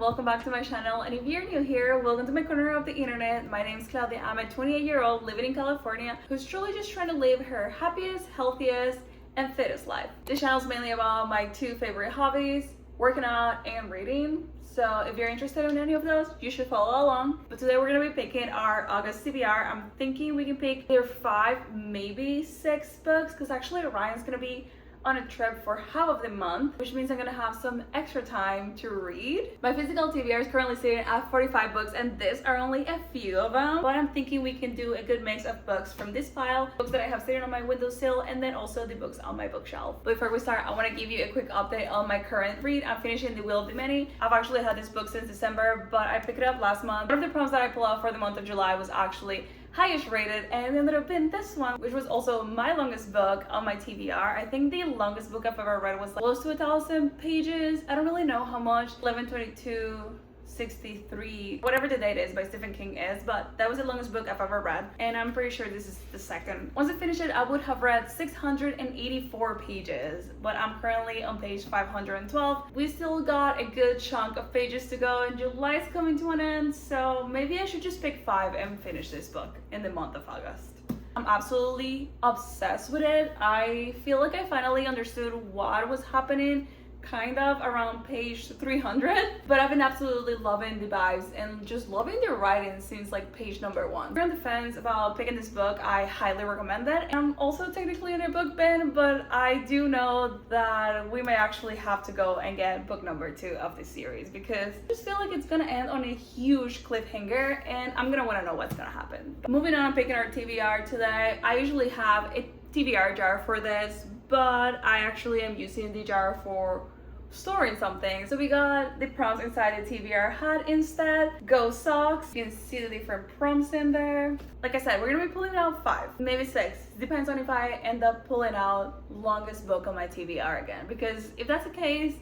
welcome back to my channel. And if you're new here, welcome to my corner of the internet. My name is Claudia. I'm a 28-year-old living in California who's truly just trying to live her happiest, healthiest, and fittest life. This channel is mainly about my two favorite hobbies, working out and reading. So if you're interested in any of those, you should follow along. But today we're gonna be picking our August TBR. I'm thinking we can pick either 5, maybe 6 books, because actually Ryan's gonna be on a trip for half of the month, which means I'm gonna have some extra time to read. My physical TBR is currently sitting at 45 books, and these are only a few of them, but I'm thinking we can do a good mix of books from this pile, books that I have sitting on my windowsill, and then also the books on my bookshelf. But before we start, I want to give you a quick update on my current read. I'm finishing The Will of the Many. I've actually had this book since December, but I picked it up last month. One of the prompts that I pulled out for the month of July was actually highest rated, and it ended up being this one, which was also my longest book on my TBR. I think the longest book I've ever read was like close to 1,000 pages. I don't really know how much, 112263, whatever the date is by Stephen King is, but that was the longest book I've ever read, and I'm pretty sure this is the second. Once I finish it, I would have read 684 pages, but I'm currently on page 512. We still got a good chunk of pages to go, and July is coming to an end, so maybe I should just pick 5 and finish this book in the month of August. I'm absolutely obsessed with it. I feel like I finally understood what was happening kind of around page 300, but I've been absolutely loving the vibes and just loving the writing since like page number 1. If you're on the fence about picking this book, I highly recommend it. I'm also technically in a book bin, but I do know that we may actually have to go and get book number 2 of this series, because I just feel like it's gonna end on a huge cliffhanger and I'm gonna want to know what's gonna happen. Moving on, picking our TBR today. I usually have a TBR jar for this, but I actually am using the jar for storing something. So we got the prompts inside the TBR hat instead. Go socks. You can see the different prompts in there. Like I said, we're gonna be pulling out 5, maybe 6. Depends on if I end up pulling out longest book on my TBR again. Because if that's the case,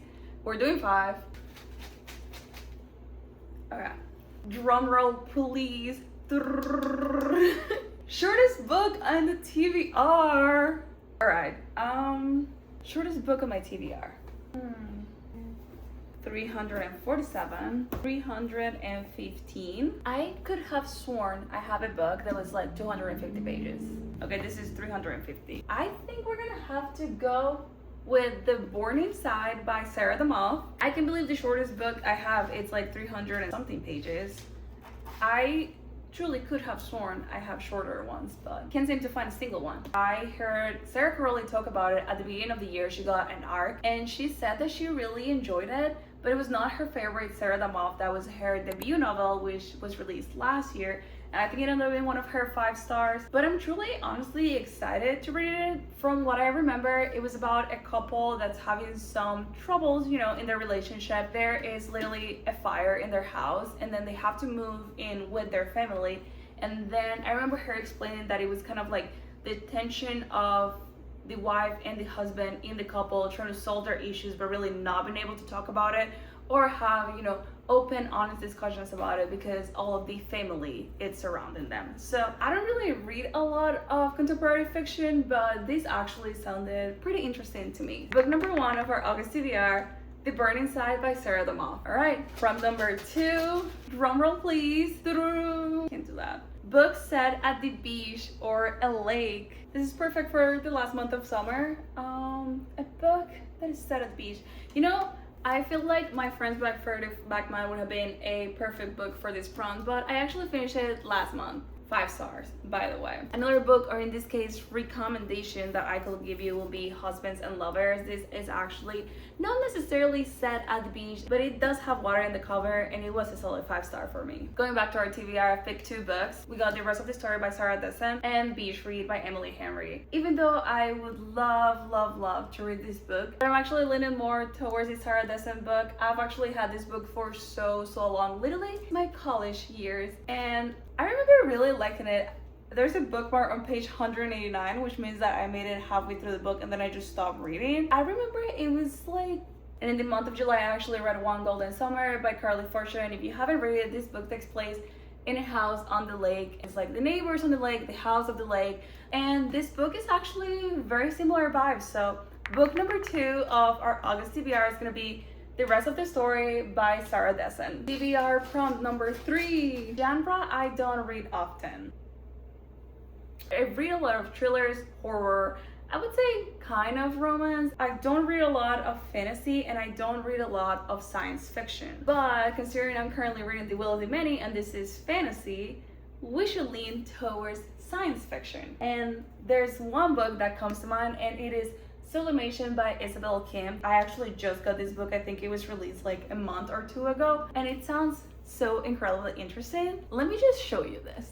we're doing 5. Okay. Drum roll, please. Shortest book on the TBR. Alright. Shortest book on my TBR. 347, 315. I could have sworn I have a book that was like 250 pages. Okay, this is 350. I think we're gonna have to go with The Born Inside by Sarah the Moth. I can believe the shortest book I have, it's like 300 and something pages. I truly could have sworn I have shorter ones, but can't seem to find a single one. I heard Sarah Caroli talk about it at the beginning of the year. She got an ARC and she said that she really enjoyed it, but it was not her favorite Sarah the Moth. That was her debut novel, which was released last year, and I think it ended up being one of her 5 stars. But I'm truly honestly excited to read it. From what I remember, it was about a couple that's having some troubles, you know, in their relationship. There is literally a fire in their house, and then they have to move in with their family. And then I remember her explaining that it was kind of like the tension of the wife and the husband in the couple trying to solve their issues, but really not being able to talk about it or have, you know, open, honest discussions about it because all of the family is surrounding them. So I don't really read a lot of contemporary fiction, but this actually sounded pretty interesting to me. Book number 1 of our August TBR, The Born Inside by Sarah the Moth. All right, from number 2, drum roll please. Can't do that. Book set at the beach or a lake. This is perfect for the last month of summer. A book that is set at the beach. You know, I feel like My Friend's Back Further Back Mine would have been a perfect book for this prompt, but I actually finished it last month. 5 stars, by the way. Another book, or in this case, recommendation that I could give you will be Husbands and Lovers. This is actually not necessarily set at the beach, but it does have water in the cover, and it was a solid 5 star for me. Going back to our TBR, I picked 2 books. We got The Rest of the Story by Sarah Dessen and Beach Read by Emily Henry. Even though I would love to read this book, but I'm actually leaning more towards the Sarah Dessen book. I've actually had this book for so long, literally my college years, and I remember really liking it. There's a bookmark on page 189, which means that I made it halfway through the book and then I just stopped reading. I remember it was like, and in the month of July I actually read One Golden Summer by Carly Fortune. And if you haven't read it, this book takes place in a house on the lake. It's like the neighbors on the lake, the house of the lake, and this book is actually very similar vibes. So book number 2 of our August TBR is gonna be The Rest of the Story by Sarah Dessen. TBR prompt number 3. Genre I don't read often. I read a lot of thrillers, horror, I would say kind of romance. I don't read a lot of fantasy and I don't read a lot of science fiction. But considering I'm currently reading The Will of the Many and this is fantasy, we should lean towards science fiction. And there's one book that comes to mind and it is Sublimation by Isabel Kim. I actually just got this book. I think it was released like a month or 2 ago and it sounds so incredibly interesting. Let me just show you this.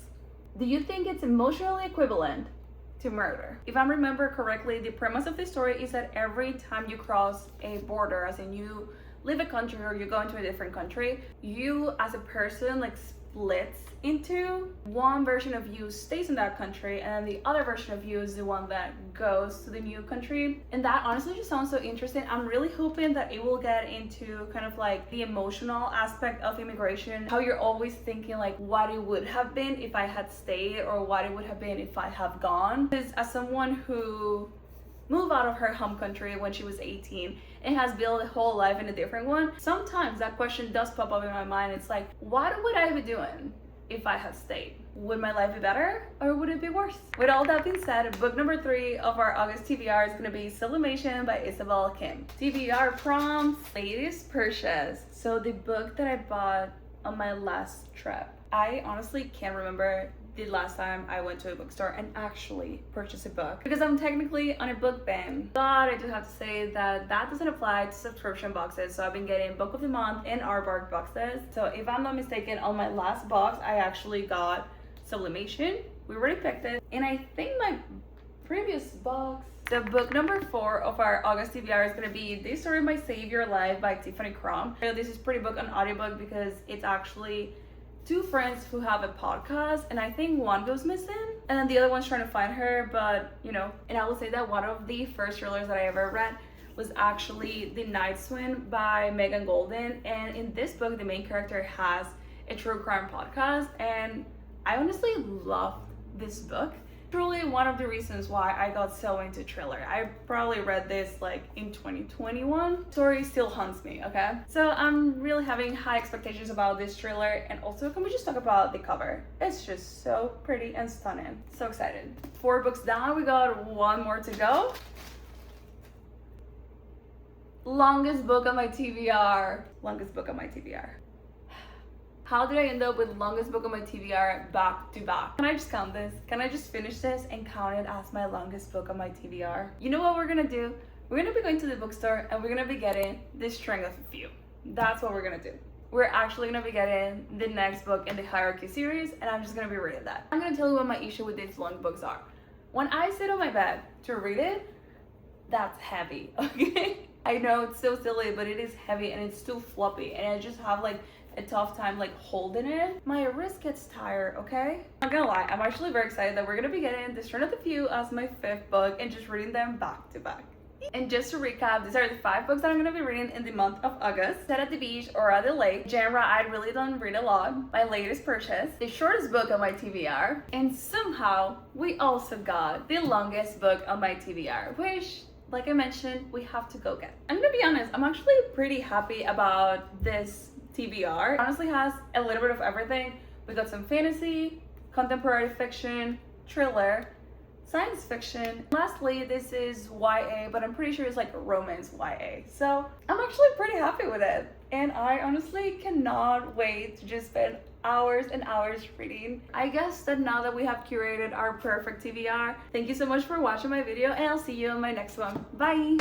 Do you think it's emotionally equivalent to murder? If I remember correctly, the premise of this story is that every time you cross a border, as in you leave a country or you go into a different country, you as a person like splits into one version of you stays in that country and the other version of you is the one that goes to the new country. And that honestly just sounds so interesting. I'm really hoping that it will get into kind of like the emotional aspect of immigration, how you're always thinking like what it would have been if I had stayed or what it would have been if I have gone. Because as someone who moved out of her home country when she was 18 and has built a whole life in a different one, sometimes that question does pop up in my mind. It's like, what would I be doing if I had stayed? Would my life be better or would it be worse? With all that being said, book number 3 of our August TBR is gonna be Sublimation by Isabel Kim. TBR prompts, latest purchase. So the book that I bought on my last trip, I honestly can't remember the last time I went to a bookstore and actually purchased a book because I'm technically on a book ban. But I do have to say that that doesn't apply to subscription boxes. So I've been getting Book of the Month and Aardvark boxes. So if I'm not mistaken, on my last box, I actually got Sublimation. We already picked it. And I think my previous box, the book number 4 of our August TBR is going to be This Story Might Save Your Life by Tiffany Crum. This is pretty book on audiobook because it's actually 2 friends who have a podcast and I think one goes missing and then the other one's trying to find her, but you know. And I will say that one of the first thrillers that I ever read was actually The Night Swim by Megan Golden, and in this book the main character has a true crime podcast and I honestly loved this book. Truly one of the reasons why I got so into thriller. I probably read this like in 2021. Story still haunts me, okay? So I'm really having high expectations about this thriller, and also can we just talk about the cover? It's just so pretty and stunning. So excited. 4 books down, we got 1 more to go. Longest book on my TBR. Longest book on my TBR. How did I end up with longest book on my TBR back to back? Can I just count this? Can I just finish this and count it as my longest book on my TBR? You know what we're gonna do? We're gonna be going to the bookstore and we're gonna be getting The String of a Few. That's what we're gonna do. We're actually gonna be getting the next book in the Hierarchy series and I'm just gonna be reading that. I'm gonna tell you what my issue with these long books are. When I sit on my bed to read it, that's heavy, okay? I know it's so silly, but it is heavy and it's too floppy and I just have like a tough time like holding it. My wrist gets tired, okay? I'm not gonna lie, I'm actually very excited that we're gonna be getting The String of the Few as my 5th book and just reading them back to back. And just to recap, these are the 5 books that I'm gonna be reading in the month of August. Set at the Beach or at the Lake. Genre I really don't read a lot. My latest purchase. The shortest book on my TBR. And somehow we also got the longest book on my TBR, which, like I mentioned, we have to go get. I'm gonna be honest, I'm actually pretty happy about this TBR. It honestly has a little bit of everything. We got some fantasy, contemporary fiction, thriller, science fiction. Lastly, this is YA, but I'm pretty sure it's like romance YA. So I'm actually pretty happy with it. And I honestly cannot wait to just spend hours and hours reading. I guess that now that we have curated our perfect TBR, thank you so much for watching my video and I'll see you in my next one. Bye!